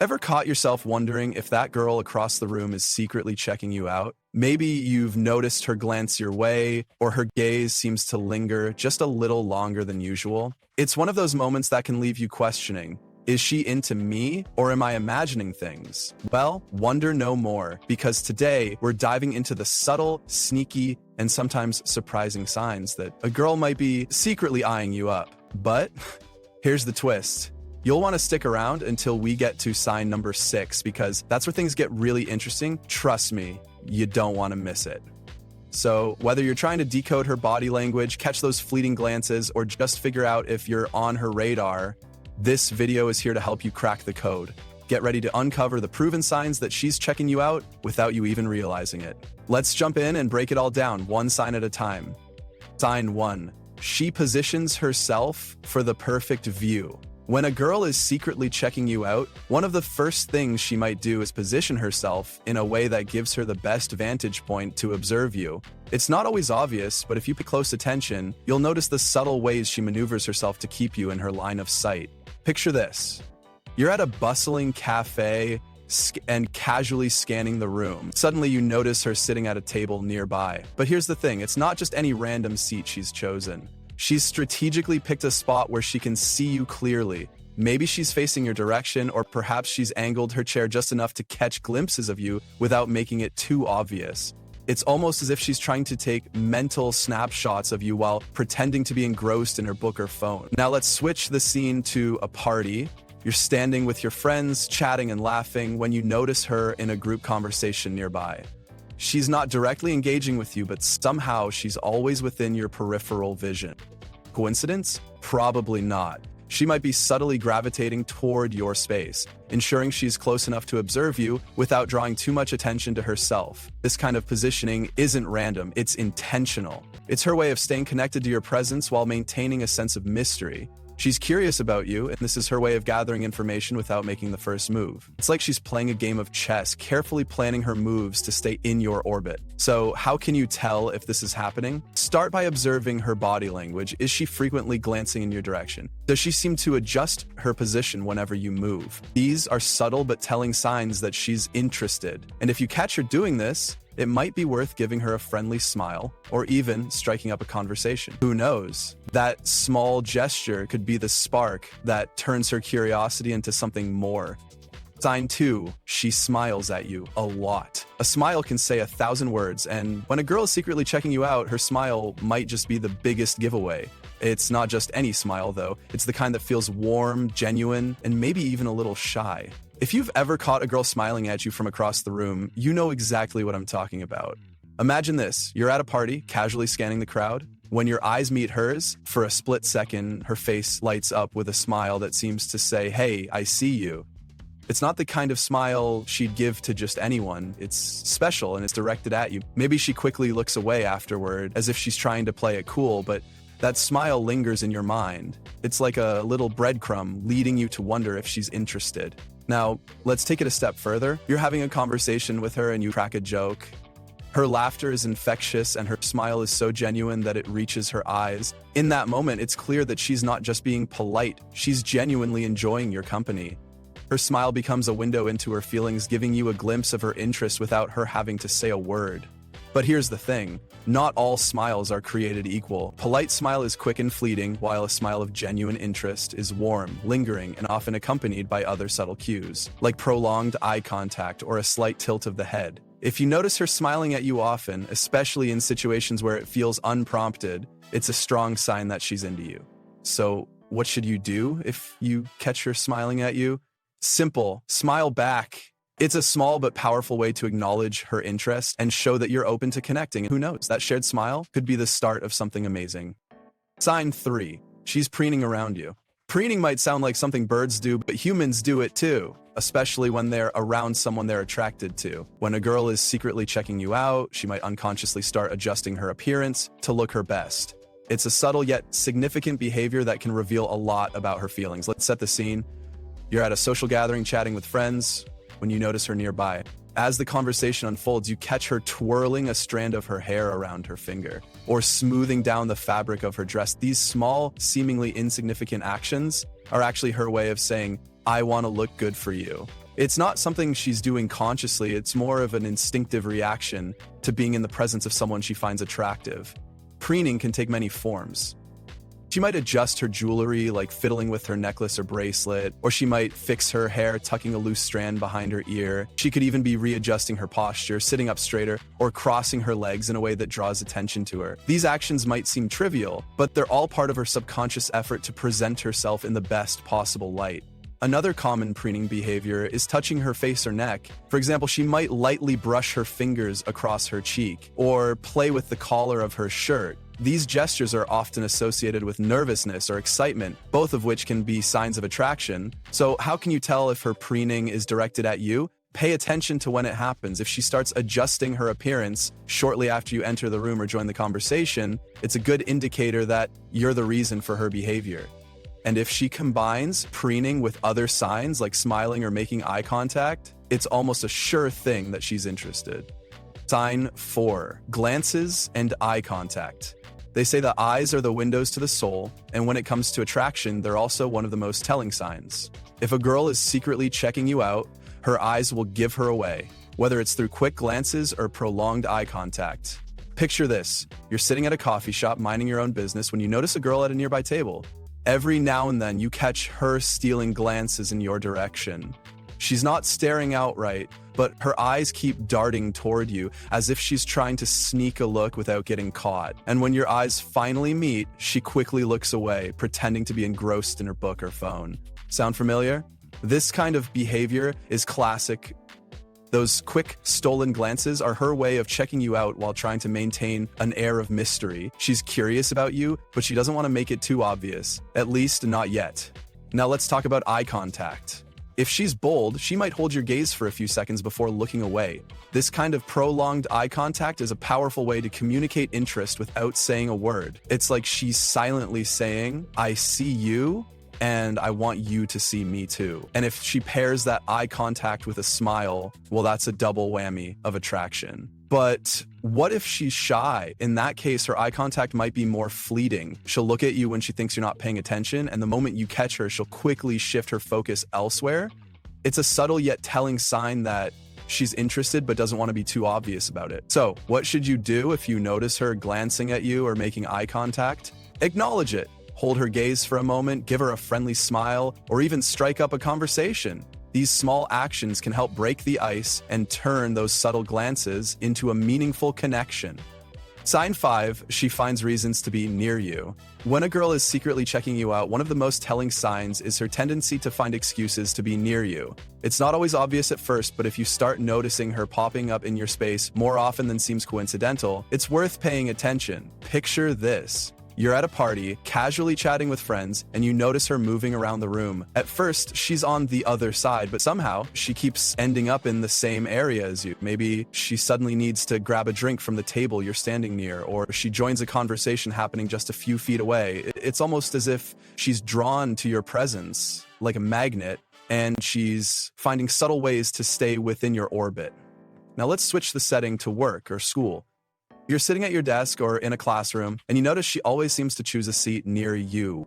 Ever caught yourself wondering if that girl across the room is secretly checking you out? Maybe you've noticed her glance your way, or her gaze seems to linger just a little longer than usual. It's one of those moments that can leave you questioning, is she into me, or am I imagining things? Well, wonder no more, because today we're diving into the subtle, sneaky, and sometimes surprising signs that a girl might be secretly eyeing you up. But here's the twist. You'll want to stick around until we get to sign number 6, because that's where things get really interesting. Trust me, you don't want to miss it. So whether you're trying to decode her body language, catch those fleeting glances, or just figure out if you're on her radar, this video is here to help you crack the code. Get ready to uncover the proven signs that she's checking you out without you even realizing it. Let's jump in and break it all down, one sign at a time. Sign 1. She positions herself for the perfect view. When a girl is secretly checking you out, one of the first things she might do is position herself in a way that gives her the best vantage point to observe you. It's not always obvious, but if you pay close attention, you'll notice the subtle ways she maneuvers herself to keep you in her line of sight. Picture this. You're at a bustling cafe and casually scanning the room. Suddenly you notice her sitting at a table nearby. But here's the thing, it's not just any random seat she's chosen. She's strategically picked a spot where she can see you clearly. Maybe she's facing your direction, or perhaps she's angled her chair just enough to catch glimpses of you without making it too obvious. It's almost as if she's trying to take mental snapshots of you while pretending to be engrossed in her book or phone. Now let's switch the scene to a party. You're standing with your friends, chatting and laughing when you notice her in a group conversation nearby. She's not directly engaging with you, but somehow she's always within your peripheral vision. Coincidence? Probably not. She might be subtly gravitating toward your space, ensuring she's close enough to observe you without drawing too much attention to herself. This kind of positioning isn't random, it's intentional. It's her way of staying connected to your presence while maintaining a sense of mystery. She's curious about you, and this is her way of gathering information without making the first move. It's like she's playing a game of chess, carefully planning her moves to stay in your orbit. So how can you tell if this is happening? Start by observing her body language. Is she frequently glancing in your direction? Does she seem to adjust her position whenever you move? These are subtle but telling signs that she's interested. And if you catch her doing this, it might be worth giving her a friendly smile or even striking up a conversation. Who knows? That small gesture could be the spark that turns her curiosity into something more. Sign 2. She smiles at you a lot. A smile can say 1,000 words, and when a girl is secretly checking you out, her smile might just be the biggest giveaway. It's not just any smile, though. It's the kind that feels warm, genuine, and maybe even a little shy. If you've ever caught a girl smiling at you from across the room, you know exactly what I'm talking about. Imagine this. You're at a party, casually scanning the crowd. When your eyes meet hers, for a split second, her face lights up with a smile that seems to say, "Hey, I see you." It's not the kind of smile she'd give to just anyone. It's special and it's directed at you. Maybe she quickly looks away afterward, as if she's trying to play it cool, but that smile lingers in your mind. It's like a little breadcrumb leading you to wonder if she's interested. Now, let's take it a step further. You're having a conversation with her and you crack a joke. Her laughter is infectious and her smile is so genuine that it reaches her eyes. In that moment, it's clear that she's not just being polite, she's genuinely enjoying your company. Her smile becomes a window into her feelings, giving you a glimpse of her interest without her having to say a word. But here's the thing, not all smiles are created equal. Polite smile is quick and fleeting, while a smile of genuine interest is warm, lingering, and often accompanied by other subtle cues, like prolonged eye contact or a slight tilt of the head. If you notice her smiling at you often, especially in situations where it feels unprompted, it's a strong sign that she's into you. So, what should you do if you catch her smiling at you? Simple, smile back. It's a small but powerful way to acknowledge her interest and show that you're open to connecting. Who knows, that shared smile could be the start of something amazing. Sign 3. She's preening around you. Preening might sound like something birds do, but humans do it too, especially when they're around someone they're attracted to. When a girl is secretly checking you out, she might unconsciously start adjusting her appearance to look her best. It's a subtle yet significant behavior that can reveal a lot about her feelings. Let's set the scene. You're at a social gathering chatting with friends when you notice her nearby. As the conversation unfolds, you catch her twirling a strand of her hair around her finger or smoothing down the fabric of her dress. These small, seemingly insignificant actions are actually her way of saying, "I want to look good for you." It's not something she's doing consciously, it's more of an instinctive reaction to being in the presence of someone she finds attractive. Preening can take many forms. She might adjust her jewelry, like fiddling with her necklace or bracelet, or she might fix her hair, tucking a loose strand behind her ear. She could even be readjusting her posture, sitting up straighter, or crossing her legs in a way that draws attention to her. These actions might seem trivial, but they're all part of her subconscious effort to present herself in the best possible light. Another common preening behavior is touching her face or neck. For example, she might lightly brush her fingers across her cheek, or play with the collar of her shirt. These gestures are often associated with nervousness or excitement, both of which can be signs of attraction. So how can you tell if her preening is directed at you? Pay attention to when it happens. If she starts adjusting her appearance shortly after you enter the room or join the conversation, it's a good indicator that you're the reason for her behavior. And if she combines preening with other signs like smiling or making eye contact, it's almost a sure thing that she's interested. Sign 4. Glances and eye contact. They say the eyes are the windows to the soul, and when it comes to attraction, they're also one of the most telling signs. If a girl is secretly checking you out, her eyes will give her away, whether it's through quick glances or prolonged eye contact. Picture this: you're sitting at a coffee shop minding your own business when you notice a girl at a nearby table. Every now and then, you catch her stealing glances in your direction. She's not staring outright, but her eyes keep darting toward you as if she's trying to sneak a look without getting caught. And when your eyes finally meet, she quickly looks away, pretending to be engrossed in her book or phone. Sound familiar? This kind of behavior is classic. Those quick, stolen glances are her way of checking you out while trying to maintain an air of mystery. She's curious about you, but she doesn't want to make it too obvious, at least not yet. Now let's talk about eye contact. If she's bold, she might hold your gaze for a few seconds before looking away. This kind of prolonged eye contact is a powerful way to communicate interest without saying a word. It's like she's silently saying, "I see you, and I want you to see me too." And if she pairs that eye contact with a smile, well, that's a double whammy of attraction. But what if she's shy? In that case, her eye contact might be more fleeting. She'll look at you when she thinks you're not paying attention, and the moment you catch her, she'll quickly shift her focus elsewhere. It's a subtle yet telling sign that she's interested but doesn't want to be too obvious about it. So, what should you do if you notice her glancing at you or making eye contact? Acknowledge it. Hold her gaze for a moment, give her a friendly smile, or even strike up a conversation. These small actions can help break the ice and turn those subtle glances into a meaningful connection. Sign 5, she finds reasons to be near you. When a girl is secretly checking you out, one of the most telling signs is her tendency to find excuses to be near you. It's not always obvious at first, but if you start noticing her popping up in your space more often than seems coincidental, it's worth paying attention. Picture this. You're at a party, casually chatting with friends, and you notice her moving around the room. At first, she's on the other side, but somehow she keeps ending up in the same area as you. Maybe she suddenly needs to grab a drink from the table you're standing near, or she joins a conversation happening just a few feet away. It's almost as if she's drawn to your presence, like a magnet, and she's finding subtle ways to stay within your orbit. Now let's switch the setting to work or school. You're sitting at your desk or in a classroom, and you notice she always seems to choose a seat near you.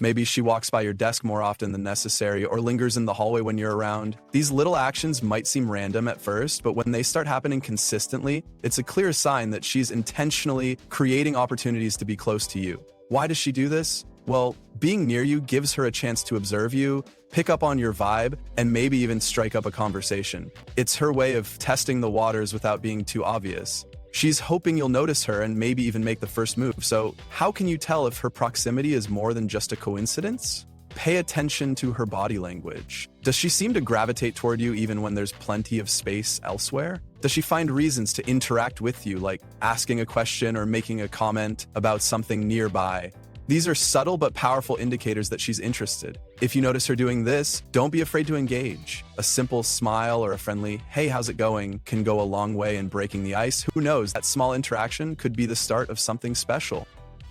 Maybe she walks by your desk more often than necessary or lingers in the hallway when you're around. These little actions might seem random at first, but when they start happening consistently, it's a clear sign that she's intentionally creating opportunities to be close to you. Why does she do this? Well, being near you gives her a chance to observe you, pick up on your vibe, and maybe even strike up a conversation. It's her way of testing the waters without being too obvious. She's hoping you'll notice her and maybe even make the first move. So how can you tell if her proximity is more than just a coincidence? Pay attention to her body language. Does she seem to gravitate toward you even when there's plenty of space elsewhere? Does she find reasons to interact with you, like asking a question or making a comment about something nearby? These are subtle but powerful indicators that she's interested. If you notice her doing this, don't be afraid to engage. A simple smile or a friendly, "Hey, how's it going?" can go a long way in breaking the ice. Who knows, that small interaction could be the start of something special.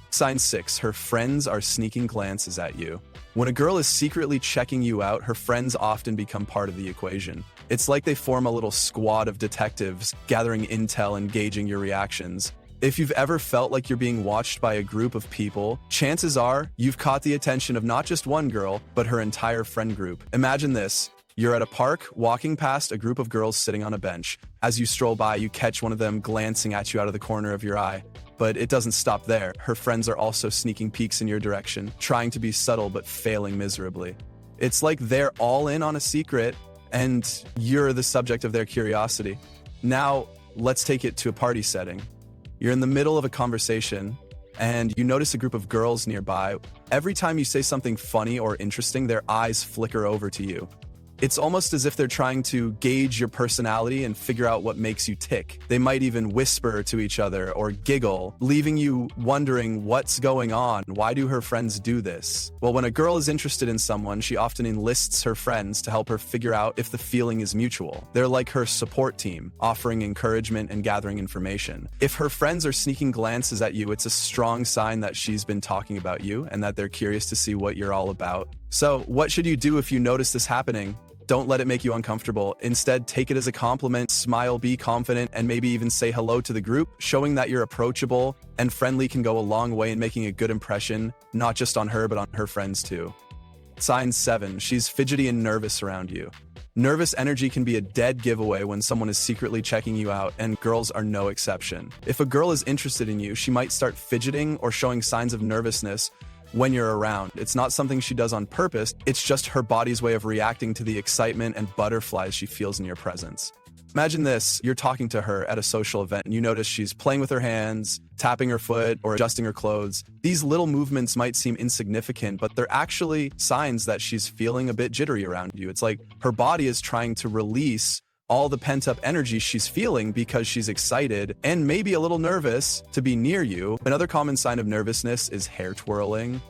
Sign 6, her friends are sneaking glances at you. When a girl is secretly checking you out, her friends often become part of the equation. It's like they form a little squad of detectives, gathering intel and gauging your reactions. If you've ever felt like you're being watched by a group of people, chances are you've caught the attention of not just one girl, but her entire friend group. Imagine this. You're at a park, walking past a group of girls sitting on a bench. As you stroll by, you catch one of them glancing at you out of the corner of your eye. But it doesn't stop there. Her friends are also sneaking peeks in your direction, trying to be subtle but failing miserably. It's like they're all in on a secret, and you're the subject of their curiosity. Now, let's take it to a party setting. You're in the middle of a conversation, and you notice a group of girls nearby. Every time you say something funny or interesting, their eyes flicker over to you. It's almost as if they're trying to gauge your personality and figure out what makes you tick. They might even whisper to each other or giggle, leaving you wondering what's going on. Why do her friends do this? Well, when a girl is interested in someone, she often enlists her friends to help her figure out if the feeling is mutual. They're like her support team, offering encouragement and gathering information. If her friends are sneaking glances at you, it's a strong sign that she's been talking about you and that they're curious to see what you're all about. So, what should you do if you notice this happening? Don't let it make you uncomfortable. Instead, take it as a compliment, smile, be confident, and maybe even say hello to the group. Showing that you're approachable and friendly can go a long way in making a good impression, not just on her, but on her friends too. Sign 7. She's fidgety and nervous around you. Nervous energy can be a dead giveaway when someone is secretly checking you out, and girls are no exception. If a girl is interested in you, she might start fidgeting or showing signs of nervousness when you're around. It's not something she does on purpose, it's just her body's way of reacting to the excitement and butterflies she feels in your presence. Imagine this, you're talking to her at a social event and you notice she's playing with her hands, tapping her foot, or adjusting her clothes. These little movements might seem insignificant, but they're actually signs that she's feeling a bit jittery around you. It's like her body is trying to release all the pent-up energy she's feeling because she's excited and maybe a little nervous to be near you. Another common sign of nervousness is hair twirling.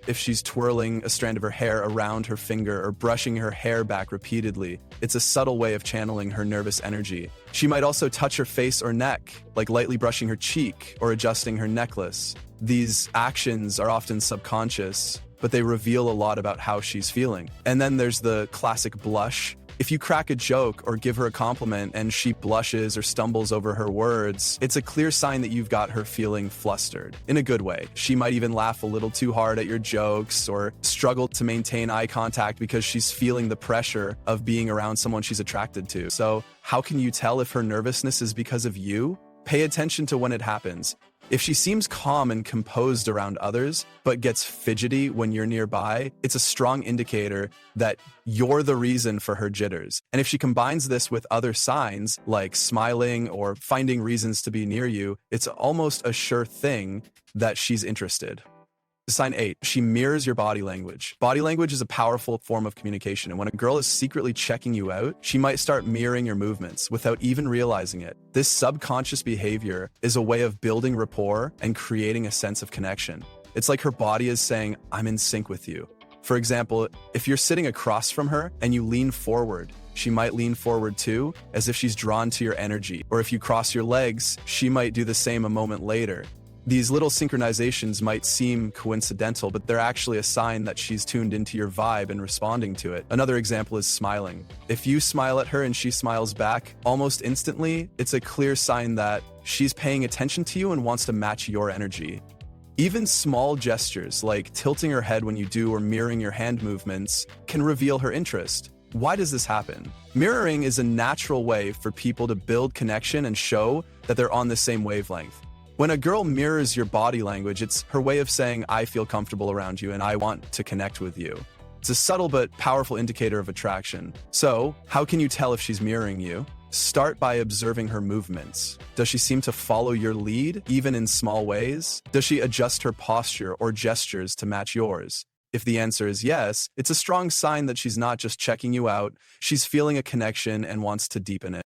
If she's twirling a strand of her hair around her finger or brushing her hair back repeatedly, it's a subtle way of channeling her nervous energy. She might also touch her face or neck, like lightly brushing her cheek or adjusting her necklace. These actions are often subconscious, but they reveal a lot about how she's feeling. And then there's the classic blush. If you crack a joke or give her a compliment and she blushes or stumbles over her words, it's a clear sign that you've got her feeling flustered. In a good way. She might even laugh a little too hard at your jokes or struggle to maintain eye contact because she's feeling the pressure of being around someone she's attracted to. So, how can you tell if her nervousness is because of you? Pay attention to when it happens. If she seems calm and composed around others, but gets fidgety when you're nearby, it's a strong indicator that you're the reason for her jitters. And if she combines this with other signs, like smiling or finding reasons to be near you, it's almost a sure thing that she's interested. Sign 8. She mirrors your body language. Body language is a powerful form of communication, and when a girl is secretly checking you out, she might start mirroring your movements without even realizing it. This subconscious behavior is a way of building rapport and creating a sense of connection. It's like her body is saying, I'm in sync with you. For example, if you're sitting across from her and you lean forward, she might lean forward too, as if she's drawn to your energy. Or if you cross your legs, she might do the same a moment later. These little synchronizations might seem coincidental, but they're actually a sign that she's tuned into your vibe and responding to it. Another example is smiling. If you smile at her and she smiles back, almost instantly, it's a clear sign that she's paying attention to you and wants to match your energy. Even small gestures like tilting her head when you do or mirroring your hand movements can reveal her interest. Why does this happen? Mirroring is a natural way for people to build connection and show that they're on the same wavelength. When a girl mirrors your body language, it's her way of saying, I feel comfortable around you and I want to connect with you. It's a subtle but powerful indicator of attraction. So, how can you tell if she's mirroring you? Start by observing her movements. Does she seem to follow your lead, even in small ways? Does she adjust her posture or gestures to match yours? If the answer is yes, it's a strong sign that she's not just checking you out, she's feeling a connection and wants to deepen it.